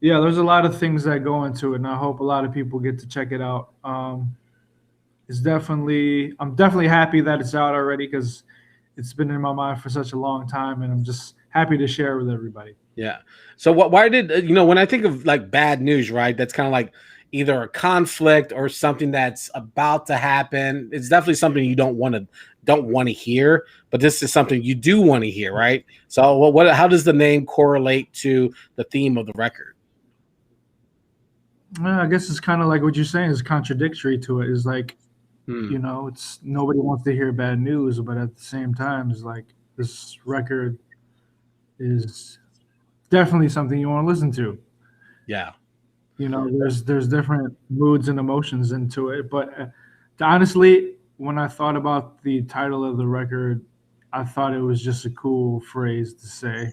Yeah, there's a lot of things that go into it, and I hope a lot of people get to check it out. I'm definitely happy that it's out already because it's been in my mind for such a long time, and I'm just happy to share with everybody. Yeah. So what? Why did when I think of like bad news, right? That's kind of like either a conflict or something that's about to happen. It's definitely something you don't want to hear, but this is something you do want to hear, right? So what? How does the name correlate to the theme of the record? I guess it's kind of like what you're saying is contradictory to it. Is like, Hmm. it's nobody wants to hear bad news, but at the same time, it's like this record is definitely something you want to listen to. Yeah. There's different moods and emotions into it, but honestly, when I thought about the title of the record, I thought it was just a cool phrase to say.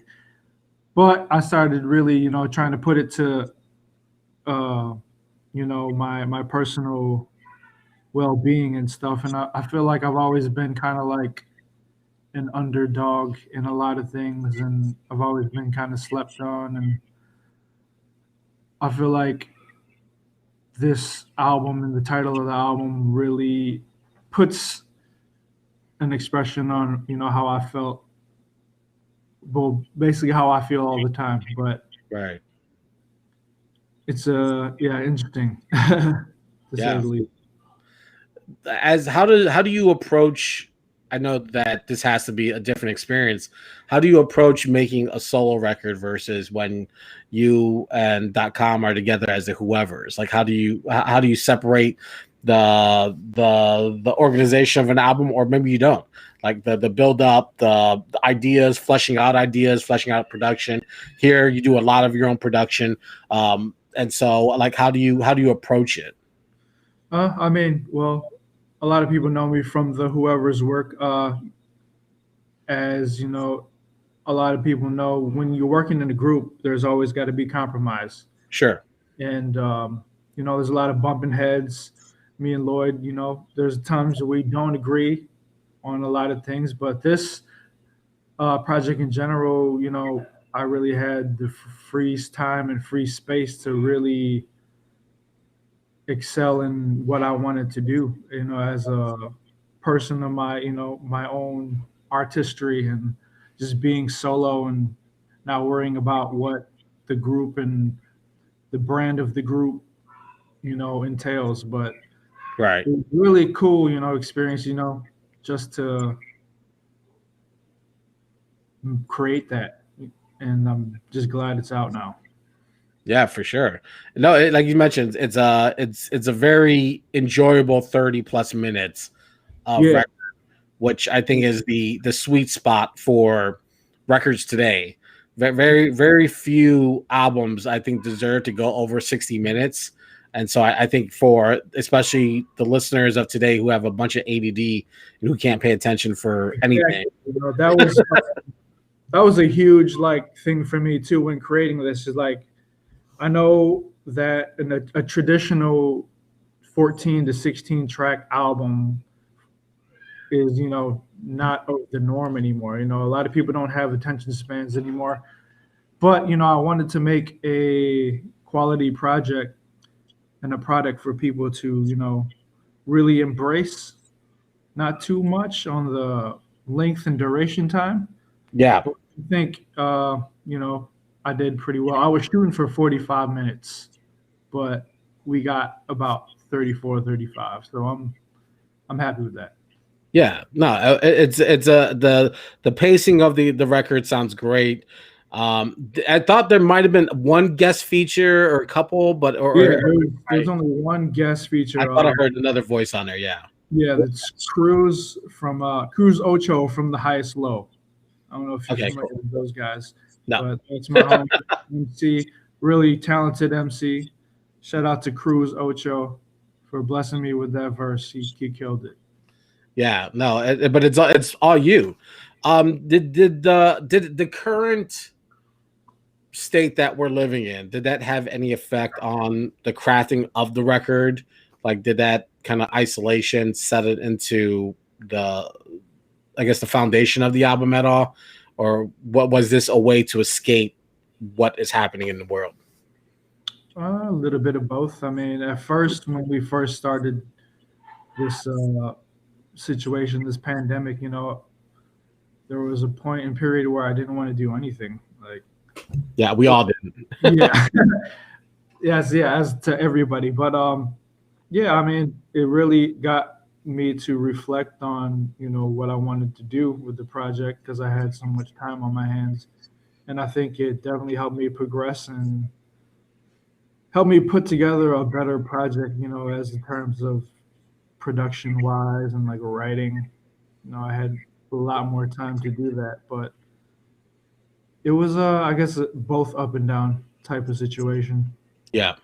But I started really, trying to put it to, uh, my personal well being and stuff. And I feel like I've always been kind of like an underdog in a lot of things, and I've always been kind of slept on. And I feel like this album and the title of the album really puts an expression on how I felt, well, basically how I feel all the time. But Right. it's yeah, interesting to say Yeah. the least. As how do you approach, I know that this has to be a different experience. How do you approach making a solo record versus when you and .com are together as the whoever's? Like how do you separate the organization of an album, or maybe you don't? Like the build up, the ideas, fleshing out production. Here you do a lot of your own production. And so like how do you approach it? I mean, well, a lot of people know me from the whoever's work. As a lot of people know, when you're working in a group, there's always got to be compromise. Sure. And there's a lot of bumping heads. Me and Lloyd, there's times that we don't agree on a lot of things, but this project in general, I really had the free time and free space to really excel in what I wanted to do, as a person of my own artistry, and just being solo and not worrying about what the group and the brand of the group, entails. But Right. it was really cool, experience, just to create that. And I'm just glad it's out now. Yeah, for sure. No, like you mentioned, it's a very enjoyable 30 plus minutes of Yeah. record, which I think is the sweet spot for records today. Very very few albums I think deserve to go over 60 minutes. And so I think for especially the listeners of today who have a bunch of ADD and who can't pay attention for anything. Exactly. That was a huge like thing for me too when creating this. Is like, I know that in a traditional 14 to 16 track album is, not the norm anymore. A lot of people don't have attention spans anymore. But, I wanted to make a quality project and a product for people to, really embrace, not too much on the length and duration time. Yeah. But I think, I did pretty well. I was shooting for 45 minutes, but we got about 34, 35. So I'm happy with that. Yeah, no, it's the pacing of the record sounds great. I thought there might have been one guest feature or a couple, but Yeah, or there's I, only one guest I feature. thought I heard another voice on there. Yeah, Yeah, that's Cruz Ocho from The Highest Low. I don't know if you're okay, familiar cool. with those guys, No, but that's my home MC, really talented MC. Shout out to Cruz Ocho for blessing me with that verse. He killed it. yeah, no, but it's all you. Did the current state that we're living in, did that have any effect on the crafting of the record? Like, did that kind of isolation set it into the, I guess, the foundation of the album at all, or what was this a way to escape what is happening in the world? A little bit of both. I mean, at first, when we first started this situation, this pandemic, there was a point in period where I didn't want to do anything. Like, Yeah, we all did. yeah, yes, yeah, as to everybody. But yeah, I mean, it really got me to reflect on, what I wanted to do with the project because I had so much time on my hands, and I think it definitely helped me progress and helped me put together a better project. As in terms of production wise and like writing. I had a lot more time to do that, but it was, I guess, both up and down type of situation. Yeah.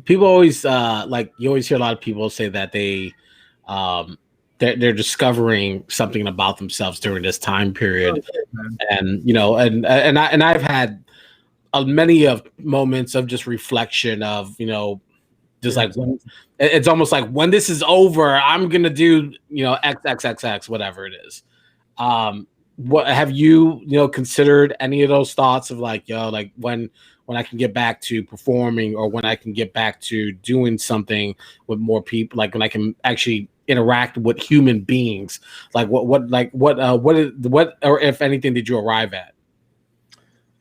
People always like you always hear a lot of people say that um they're discovering something about themselves during this time Oh, period, man. and I've had many of moments of just reflection of just like Yes. when it's almost like when this is over, I'm gonna do XXXX whatever it is. What have you considered any of those thoughts of like like when I can get back to performing or when I can get back to doing something with more people, like when I can actually interact with human beings, like what or if anything did you arrive at?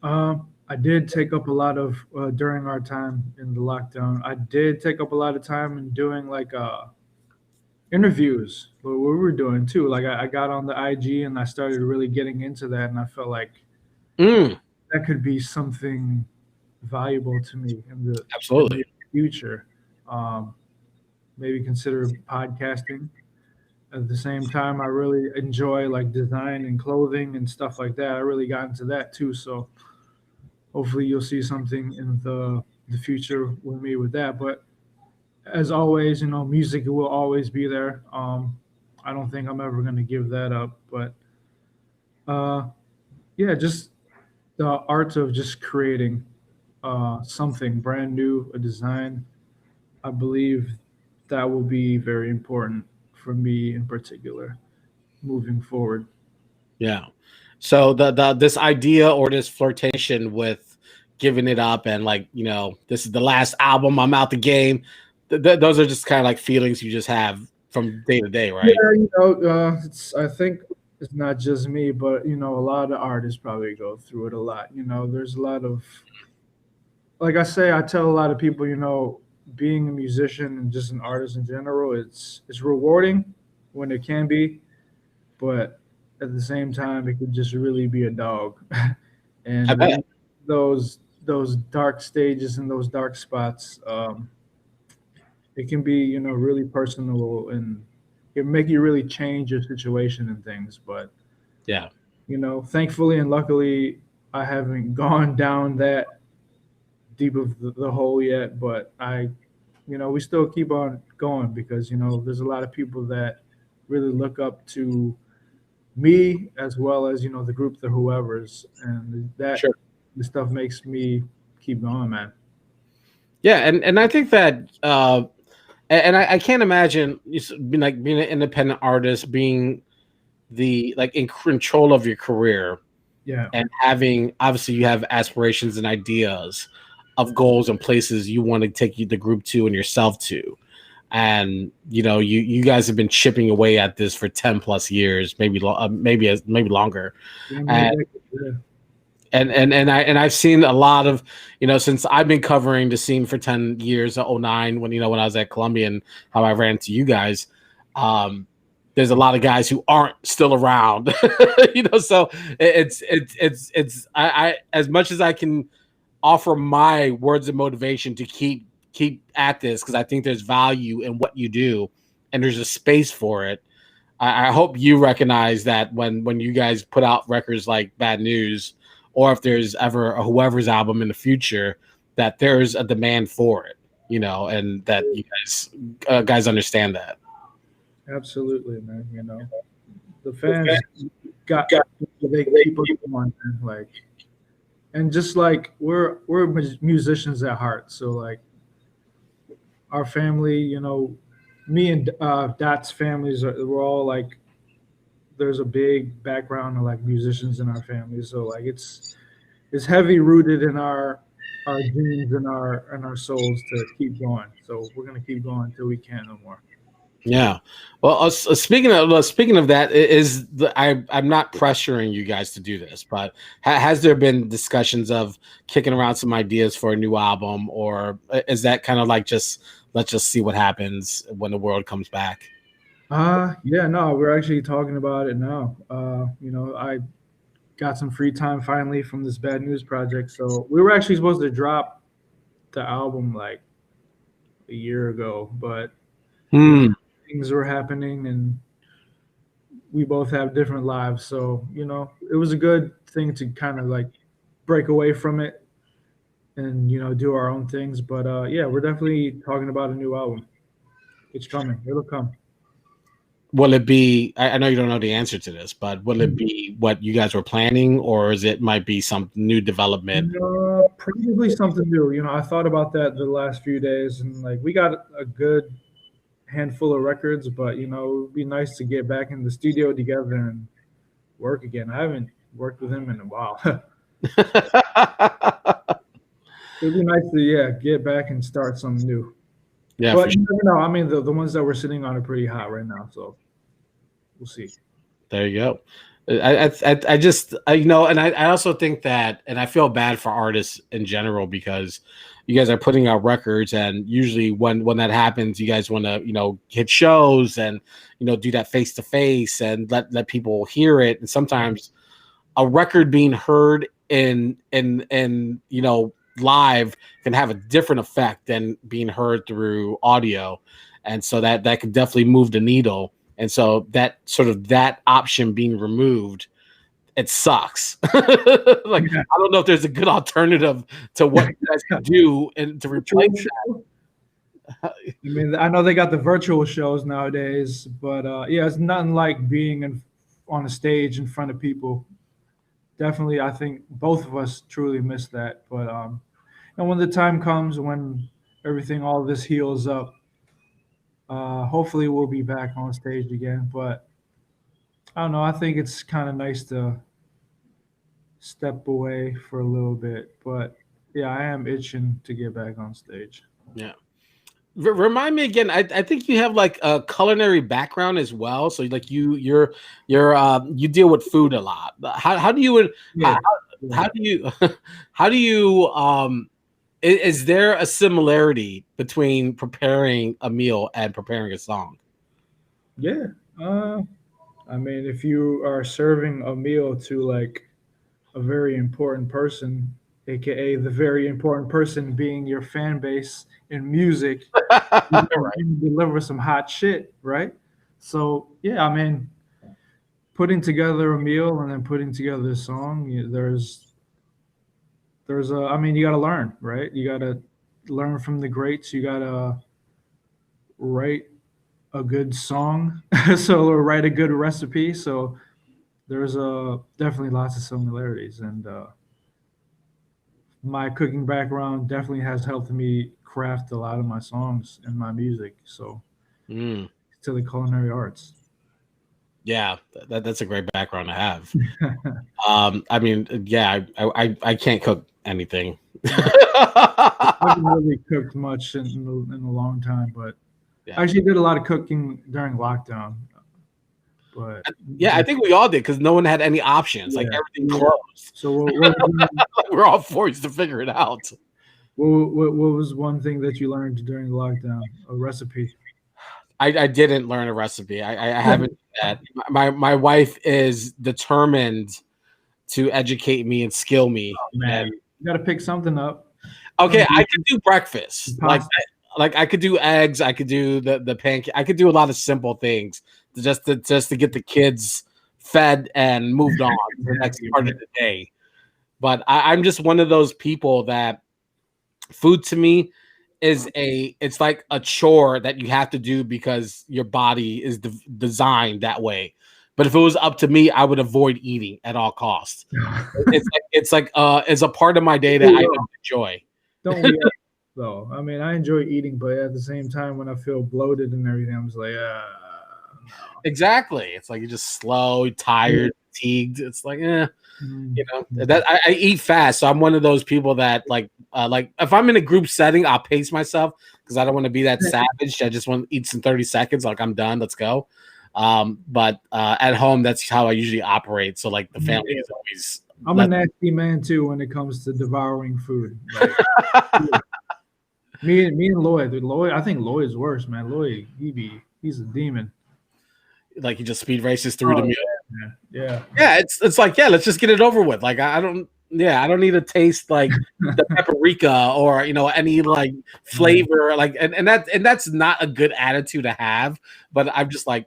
I did take up a lot of during our time in the lockdown. I did take up a lot of time in doing like interviews. What we were doing too. Like I got on the IG and I started really getting into that, and I felt like Mm, that could be something valuable to me in the absolutely. near future. Um, Maybe consider podcasting. At the same time, I really enjoy like design and clothing and stuff like that. I really got into that too. So hopefully you'll see something in the future with me with that. But as always, music will always be there. I don't think I'm ever going to give that up. But uh, yeah, just the art of just creating something brand new, a design. I believe that will be very important for me in particular moving forward. Yeah. So the this idea or this flirtation with giving it up and like this is the last album, I'm out the game. Those are just kind of like feelings you just have from day to day, right? Yeah, I think it's not just me, but a lot of artists probably go through it a lot. There's a lot of, like I say, I tell a lot of people, being a musician and just an artist in general, it's rewarding when it can be, but at the same time, it could just really be a dog. I And bet. those dark stages and those dark spots, it can be really personal and it make you really change your situation and things. But Yeah. thankfully and luckily, I haven't gone down that deep of the hole yet. But we still keep on going because there's a lot of people that really look up to me as well as the group, the whoever's, and that Sure. the stuff makes me keep going, man. Yeah, and I think that and I can't imagine being an independent artist, being the like in control of your career Yeah, and having obviously you have aspirations and ideas of goals and places you want to take the group to and yourself to. And you guys have been chipping away at this for 10 plus years, maybe longer. damn near a And decade, yeah. I've seen a lot of since I've been covering the scene for 10 years, '09, when I was at Columbia and how I ran into you guys. um there's a lot of guys who aren't still around. So it's I as much as I can offer my words of motivation to keep at this, because I think there's value in what you do and there's a space for it. I hope you recognize that when you guys put out records like Bad News, or if there's ever a whoever's album in the future, that there's a demand for it, and that you guys understand that. Absolutely, man. The fans got they keep us going, man. Like, and just like we're musicians at heart, so like our family, me and Dot's families we're all like there's a big background of like musicians in our family, so like it's heavy rooted in our our dreams and our souls to keep going. So we're gonna keep going until we can't no more. Yeah. Well, speaking of that, I'm not pressuring you guys to do this, but has there been discussions of kicking around some ideas for a new album, or is that kind of like just let's just see what happens when the world comes back? Yeah, no, we're actually talking about it now. I got some free time finally from this bad news project. So we were actually supposed to drop the album like a year ago, but Hmm. things were happening and we both have different lives. So, it was a good thing to kind of like break away from it and, do our own things. But yeah, we're definitely talking about a new album. It's coming. It'll come. Will it be? I know you don't know the answer to this, but will it be what you guys were planning, or is it might be some new development? Probably something new. I thought about that the last few days, and like we got a good handful of records, but it would be nice to get back in the studio together and work again. I haven't worked with him in a while. It'd be nice to get back and start something new. Yeah, for But sure. you never know. I mean, the ones that we're sitting on are pretty hot right now, so we'll see. There you go. I just and I also think that, and I feel bad for artists in general because you guys are putting out records, and usually when that happens, you guys want to hit shows and do that face to face and let people hear it. And sometimes a record being heard in live can have a different effect than being heard through audio, and so that could definitely move the needle. And so that option being removed, it sucks. Like Yeah. I don't know if there's a good alternative to what you guys can do and to replace that. I mean, I know they got the virtual shows nowadays, but yeah, it's nothing like being on a stage in front of people. Definitely, I think both of us truly miss that. But and when the time comes when everything, all this heals up, hopefully we'll be back on stage again. But I don't know. I think it's kind of nice to step away for a little bit. But yeah, I am itching to get back on stage. Yeah. Remind me again. I think you have like a culinary background as well. So like you deal with food a lot. How do you Yeah. how, how do you how do you is there a similarity between preparing a meal and preparing a song? Yeah. Uh, I mean, if you are serving a meal to like a very important person, aka the very important person being your fan base in music, you Right. can deliver some hot shit, right? So yeah, I mean, putting together a meal and then putting together a song, there's a, I mean, you got to learn, right? You got to learn from the greats. You got to write a good song, so or write a good recipe. So there's definitely lots of similarities, and my cooking background definitely has helped me craft a lot of my songs and my music. So Mm, to the culinary arts. yeah, that's a great background to have. I mean, yeah, I can't cook anything. I haven't really cooked much in a long time, but I Yeah. actually did a lot of cooking during lockdown. But Yeah, I think we all did because no one had any options. Like yeah, everything yeah. closed. So We're all forced to figure it out. what was one thing that you learned during lockdown? A recipe. I didn't learn a recipe. I haven't done that. My wife is determined to educate me and skill me. Man, And you got to pick something up. okay, Some I could do breakfast. Like pasta. like I could do eggs. I could do the pancake. I could do a lot of simple things just to get the kids fed and moved on to the next part of the day. But I'm just one of those people that food to me is it's like a chore that you have to do because your body is designed that way. But if it was up to me, I would avoid eating at all costs. It's a part of my day that I don't enjoy. Don't we? Though I mean, I enjoy eating, but at the same time, when I feel bloated and everything, I'm just like, no. Exactly. It's like you're just slow, Yeah. tired. fatigued. It's like, you know, Mhm. that I eat fast, so I'm one of those people that like if I'm in a group setting, I'll pace myself because I don't want to be that savage. I just want to eat in 30 seconds. Like I'm done. Let's go. But at home, that's how I usually operate. So like the family Yeah. is always. I'm a nasty man too when it comes to devouring food. Like me and Lloyd. Lloyd, I think Lloyd's worse, man. Lloyd, he's a demon. Like he just speed races through the Oh meal. yeah, man. Yeah. Yeah, it's like, yeah, let's just get it over with. Like I don't, yeah, I don't need to taste like the paprika or any like Man. flavor. Like and that's not a good attitude to have. But I'm just like,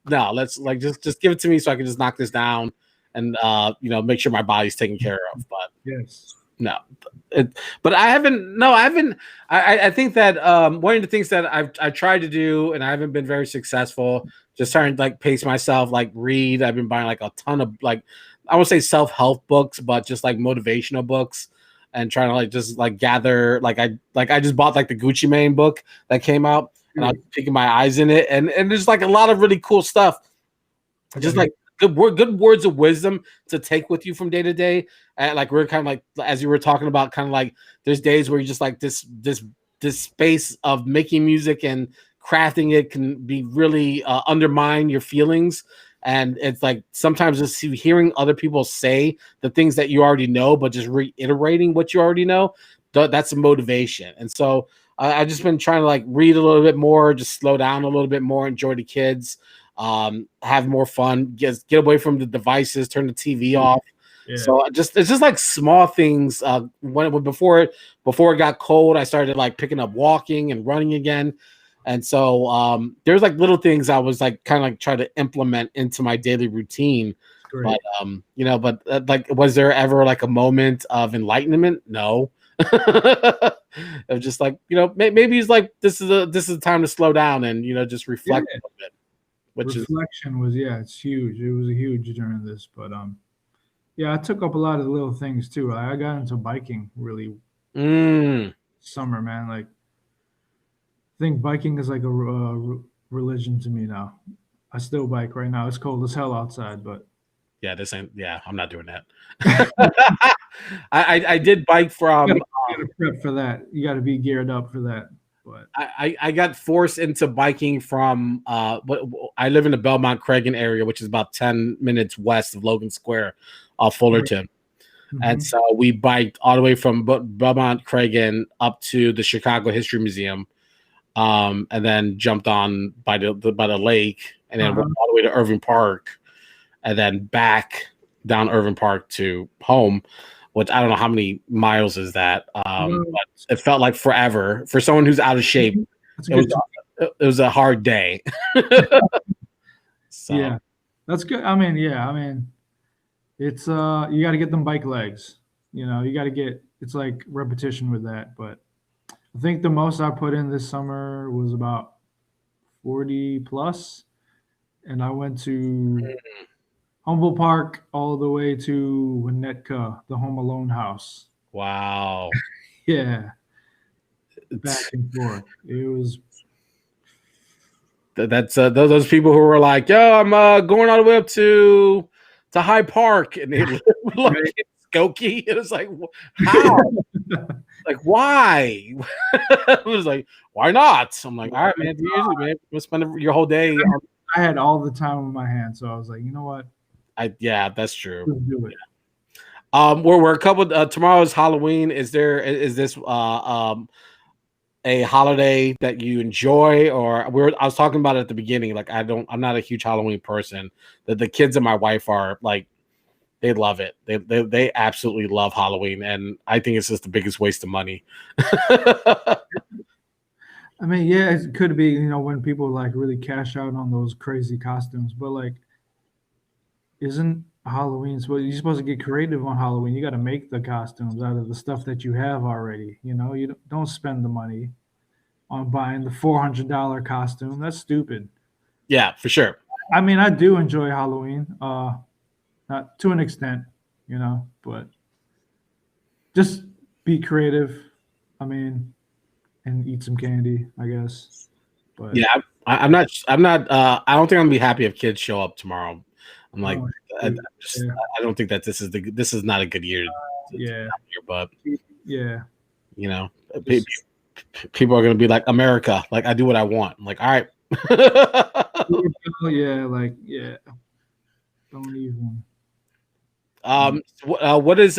no, let's like just give it to me so I can just knock this down and make sure my body's taken care of. But Yes. no, but I haven't. No, I haven't. I think that one of the things that I tried to do and I haven't been very successful. Just trying to like pace myself, like read. I've been buying like a ton of like I won't say self-help books, but just like motivational books, and trying to like just like gather. I just bought like the Gucci Mane book that came out, and I was picking my eyes in it, and there's like a lot of really cool stuff. Just like good words of wisdom to take with you from day to day. And like we're kind of like as you were talking about, kind of like there's days where you just like this space of making music and crafting it can be really undermine your feelings. And it's like sometimes just hearing other people say the things that you already know, but just reiterating what you already know, that's a motivation. And so I've just been trying to like read a little bit more, just slow down a little bit more, enjoy the kids, have more fun, get away from the devices, turn the TV off. Yeah. So it's just like small things. When before it got cold, I started like picking up walking and running again. And so there's like little things I was like kind of like trying to implement into my daily routine. Great. But like, was there ever like a moment of enlightenment? No. It was just like, maybe it's like this is a time to slow down and just reflect a little bit. Reflection was it's huge. It was a huge during this, but yeah, I took up a lot of little things too. I got into biking really summer, man. Like I think biking is like a religion to me now. I still bike right now. It's cold as hell outside, but yeah, I'm not doing that. I did bike from. You gotta prep for that. You got to be geared up for that. But I got forced into biking from I live in the Belmont Cragen area, which is about 10 minutes west of Logan Square, Fullerton. And so we biked all the way from Belmont Cragen up to the Chicago History Museum, and then jumped on by the lake, and then went all the way to Irving Park, and then back down Irving Park to home, which I don't know how many miles is that. But it felt like forever for someone who's out of shape. It was a hard day. So. Yeah, that's good. I mean, it's you got to get them bike legs. You got to get it's like repetition with that. But I think the most I put in this summer was about 40 plus, and I went to Humboldt Park all the way to Winnetka, the Home Alone house. Wow. Yeah. Back and forth. It was. That's those people who were like, "Yo, I'm going all the way up to High Park," and they live like in Skokie. It was like, how? Like, why? It was like, why not? I'm like, all right, man. Man, we'll spend your whole day. I had all the time in my hands, so I was like, you know what? Yeah, that's true. Let's do it. We're a couple. Tomorrow's Halloween. Is this a holiday that you enjoy, or I was talking about it at the beginning. Like, I'm not a huge Halloween person. The kids and my wife are like, they love it. They absolutely love Halloween, and I think it's just the biggest waste of money. I mean, yeah, it could be, when people like really cash out on those crazy costumes, but like, isn't Halloween you're supposed to get creative on Halloween? You got to make the costumes out of the stuff that you have already. You don't spend the money on buying the $400 costume. That's stupid. Yeah, for sure. I mean, I do enjoy Halloween, not to an extent, but just be creative. I mean, and eat some candy, I guess. But yeah, I'm not. I don't think I'm gonna be happy if kids show up tomorrow. I'm like, Oh, I shoot. just Yeah. I don't think that this is not a good year to Yeah. be out here, but Yeah. you know, pe- Just people are gonna be like America, like I do what I want. I'm like, all right. yeah, like yeah. Don't even. What is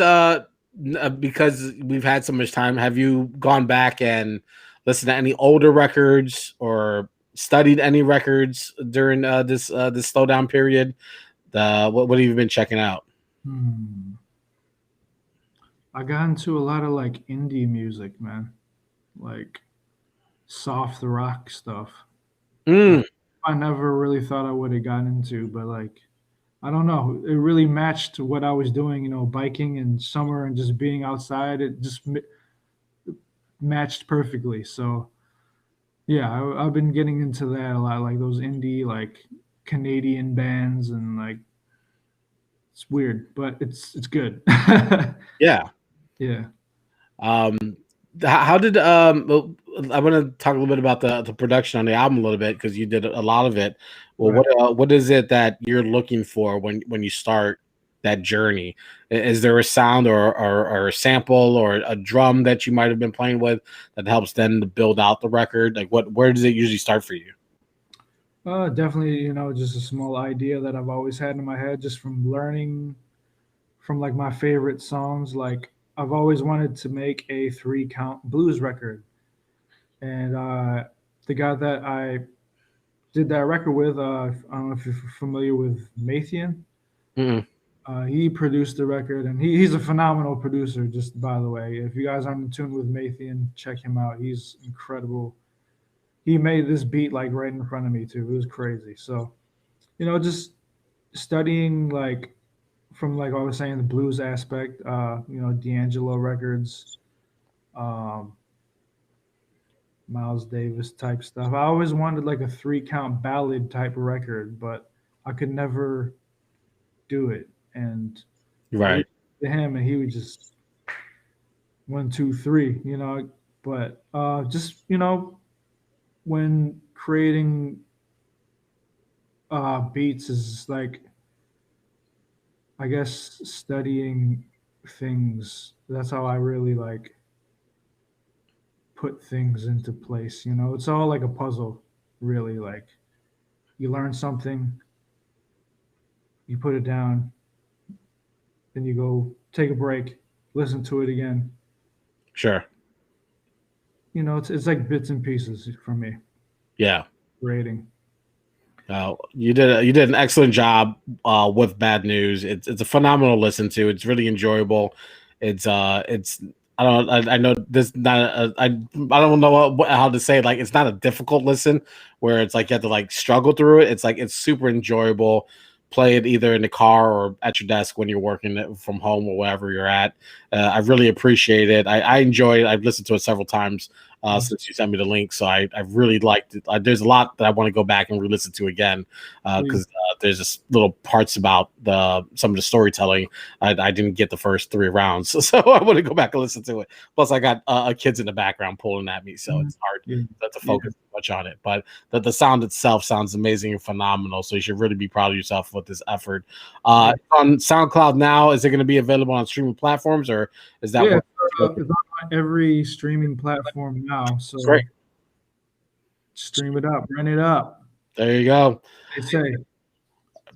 because we've had so much time, have you gone back and listened to any older records or studied any records during this slowdown period? What have you been checking out? Hmm. I got into a lot of like indie music, man. Like soft rock stuff. Uh, Mm, I never really thought I would have gotten into, but like I don't know, it really matched what I was doing. Biking in summer and just being outside. It just matched perfectly. So yeah, I've been getting into that a lot, like those indie like Canadian bands, and like it's weird, but it's good. yeah. Yeah. Um, how did well, I want to talk a little bit about the production on the album a little bit because you did a lot of it. Well, Right. what is it that you're looking for when you start that journey? Is there a sound or a sample or a drum that you might have been playing with that helps then to build out the record? Like where does it usually start for you? Definitely, just a small idea that I've always had in my head just from learning from like my favorite songs. Like I've always wanted to make a 3 count blues record. And the guy that I did that record with, I don't know if you're familiar with Mathian. Mm-mm. He produced the record, and he's a phenomenal producer. Just by the way, if you guys aren't in tune with Mathian, check him out. He's incredible. He made this beat like right in front of me too. It was crazy. So just studying like from like I was saying the blues aspect. D'Angelo records, um, Miles Davis type stuff. I always wanted like a 3 count ballad type record, but I could never do it. And I Right. reached to him, and he would just 1, 2, 3, But just when creating beats is like I guess studying things. That's how I really like put things into place. It's all like a puzzle, really. Like you learn something, you put it down, then you go take a break, listen to it again. Sure. It's like bits and pieces for me. Yeah. Grading. You did an excellent job with Bad News. It's a phenomenal listen to. It's really enjoyable. It's I know this not I don't know how to say it. Like it's not a difficult listen where it's like you have to like struggle through it. It's like it's super enjoyable. Play it either in the car or at your desk when you're working from home or wherever you're at. I really appreciate it. I enjoy it. I've listened to it several times since you sent me the link. So I really liked it. There's a lot that I want to go back and re-listen to again because there's just little parts about some of the storytelling I didn't get the first 3 rounds, so I want to go back and listen to it. Plus, I got kids in the background pulling at me, so it's hard Yeah. to Yeah. focus much on it. But the sound itself sounds amazing and phenomenal. So you should really be proud of yourself with this effort. On SoundCloud now, is it going to be available on streaming platforms, or is that Yeah, what? it's on every streaming platform now. So Great. stream it up, run it up. There you go. They say.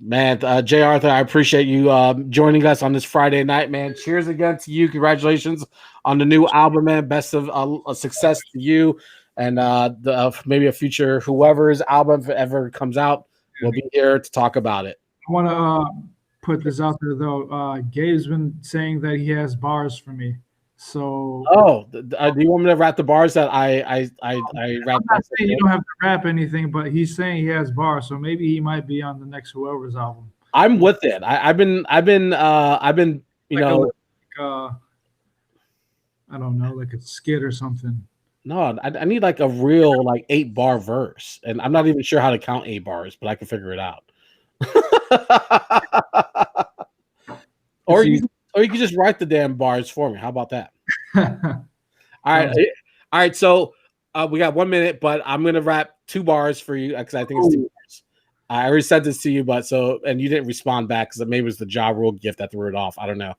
Man, Jay Arthur, I appreciate you joining us on this Friday night, man. Cheers again to you. Congratulations on the new album, man. Best of success to you and maybe a future whoever's album if it ever comes out. We'll be here to talk about it. I want to put this out there though. Gabe's been saying that he has bars for me. So Oh, do you want me to rap the bars that I rap? I'm not saying you don't have to rap anything, but he's saying he has bars, so maybe he might be on the next whoever's album. I'm with it. I've been you Like know. I don't know, like a skit or something. No, I need like a real like 8 bar verse, and I'm not even sure how to count 8 bars, but I can figure it out. or you can just write the damn bars for me. How about that? All right, all right. So we got 1 minute, but I'm gonna rap 2 bars for you because I think it's 2 bars. I already sent this to you, and you didn't respond back because maybe it was the Ja Rule gift that threw it off. I don't know.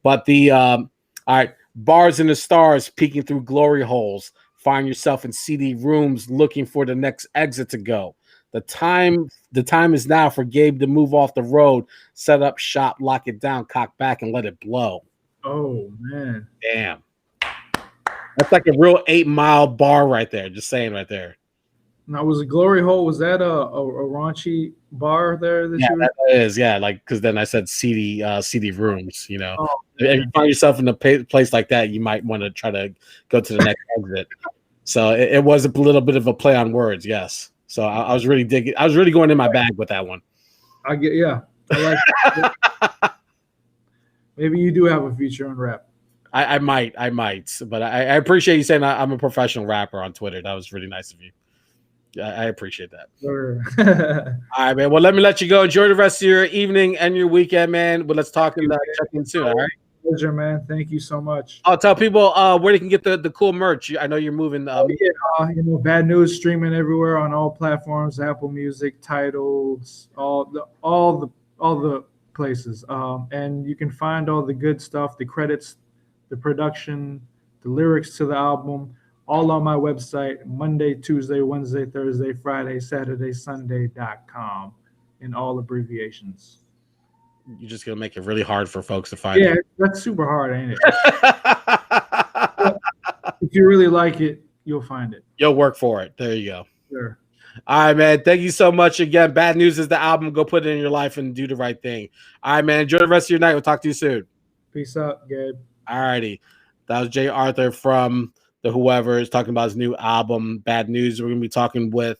But all right, bars in the stars peeking through glory holes. Find yourself in seedy rooms looking for the next exit to go. The time is now for Gabe to move off the road, set up shop, lock it down, cock back, and let it blow. Oh man. Damn. That's like a real 8 Mile bar right there. Just saying right there. Now, was a glory hole? Was that a raunchy bar there that Yeah, you were? that is. Yeah, like because then I said seedy rooms. You know, Oh, if you find yourself in a place like that, you might want to try to go to the next exit. So it was a little bit of a play on words. Yes. So I was really digging. I was really going in my bag with that one. I get. Yeah, I like. Maybe you do have a feature on rap. I might, but I appreciate you saying I'm a professional rapper on Twitter. That was really nice of you. I appreciate that. Sure. All right, man. Well, let me let you go. Enjoy the rest of your evening and your weekend, man. But let's talk and check in soon. All right. Pleasure, man. Thank you so much. I'll tell people where they can get the cool merch. I know you're moving. Bad News streaming everywhere on all platforms: Apple Music, Titles, all the places. And you can find all the good stuff, the credits, the production, the lyrics to the album, all on my website: Monday, Tuesday, Wednesday, Thursday, Friday, Saturday, Sunday.com, in all abbreviations. You're just gonna make it really hard for folks to find. Yeah, that's super hard, ain't it? If you really like it, you'll find it. You'll work for it. There you go. Sure. All right, man. Thank you so much again. Bad News is the album. Go put it in your life and do the right thing. All right, man. Enjoy the rest of your night. We'll talk to you soon. Peace out, Gabe. All righty. That was Jay Arthur from the Whoever is talking about his new album, Bad News. We're gonna be talking with